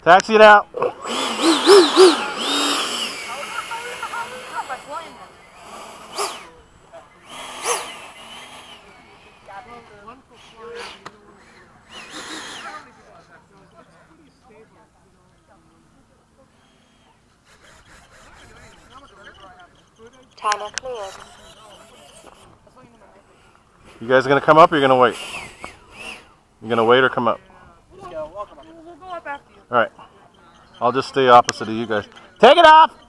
Taxi it out. China cleared. You guys gonna come up or you gonna wait? You gonna wait or come up? We'll go up after you. Alright. I'll just stay opposite of you guys. Take it off! Gear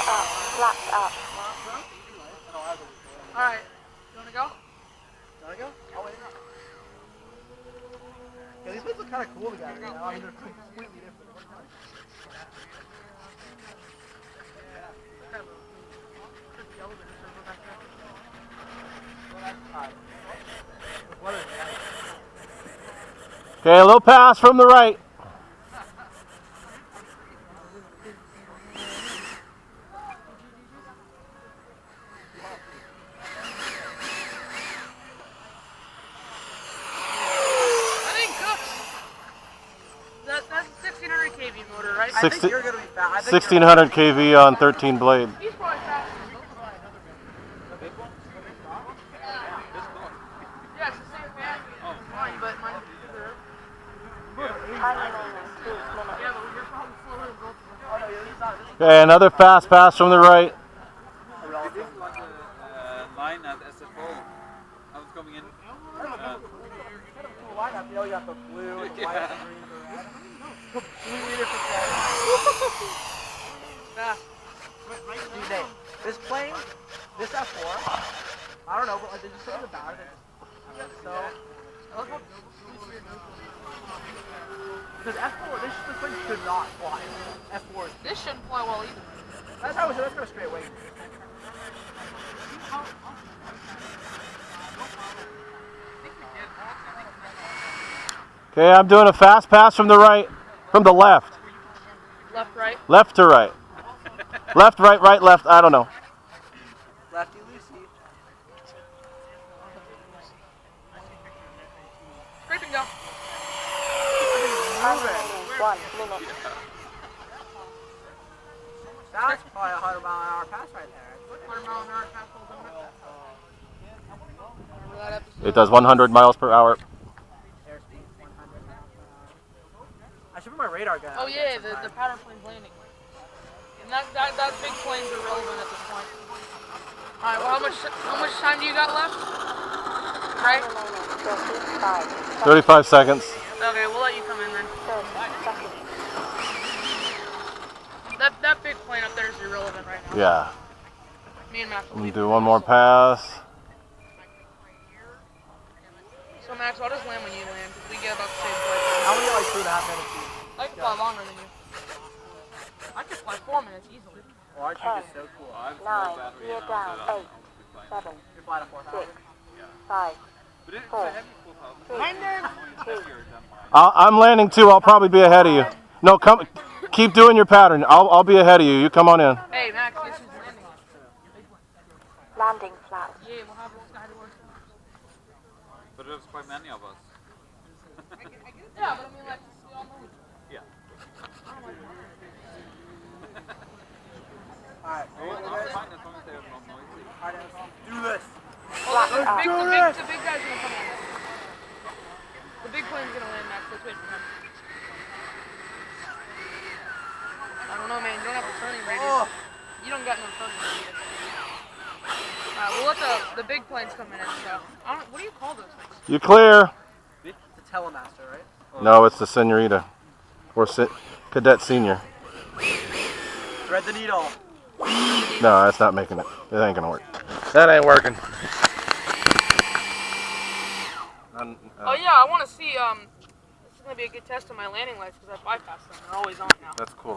up. Flaps up. Alright. You wanna go? I'll wait. Yeah, these ones look kind of cool together, you know? I mean, they're completely different. Okay, a little pass from the right. That's a 1600 kV motor, right? 60, I think you're going to be fast. 1600 kV on 13 blade. He's probably faster than both of us. Yeah, it's the same fan. Mine, but mine's bigger. Time remaining 2 minutes. Yeah, but you're probably slower than both of us. Oh, no, he's not. Okay, another fast pass from the right. This is like a line at SFO. I was coming in. Line up, you know, you got the blue, and the white, and the green, and the red. Completely different colors. Dude, Nate, this plane, this F4, I don't know, but like, did you say something about it? So, because F4, this plane should not fly. F4 is. This shouldn't fly well either. That's how we said, let's go straight away. Okay, I'm doing a fast pass from the right, from the left. Left, right? Left to right. Left, right, right, left, I don't know. Lefty loosey. Scrape and go. Time remaining 1 minute. That's probably a 100-mile-an-hour pass right there. 100-mile-an-hour pass holds Remember that episode? It does 100 miles per hour. Airspeed 100 miles per hour. I should put my radar gun out. Oh yeah, the pattern plane's landing. And that big plane's irrelevant at this point. Alright, well how much time do you got left? Right? 35 35 seconds. seconds. Okay, we'll let you come in then. 30 seconds. That big plane up there is irrelevant right now. Yeah. Me and Max will Let me leave do it. one more pass. So Max, I'll just land when you land, because we get about the same flight. I only get like 2.5 minutes each. I can fly longer than you. I can fly 4 minutes easily. Well, our trick is so cool. 9, gear down, 8, 7, You're flying a 4,000. 6, 5, But it's 4, a heavy 3, 4,000. 2, I'm landing too, I'll probably be ahead of you. No, come, keep doing your pattern. I'll be ahead of you. You come on in. Hey Max, guess who's landing? landing flaps. Yeah, we'll have this guy to work. But there's quite many of us. Yeah, but I mean like, we all know each other. Yeah. Alright, Well, I'm fine as long as they're not noisy. alright, let's do this. Flaps up. The big guy's gonna come in. The big plane's gonna land, Max. Let's wait for him. I don't know, man. You don't have a turning radius. You don't got no turning radius. Alright, we'll let the big planes come in and stuff. What do you call those things? You clear. It's a telemaster, right? No, it's the senorita. Or cadet senior. Thread the needle. No, that's not making it. It ain't gonna work. That ain't working. Oh yeah, I want to see, this is going to be a good test of my landing lights because I bypassed them. They're always on now. That's cool.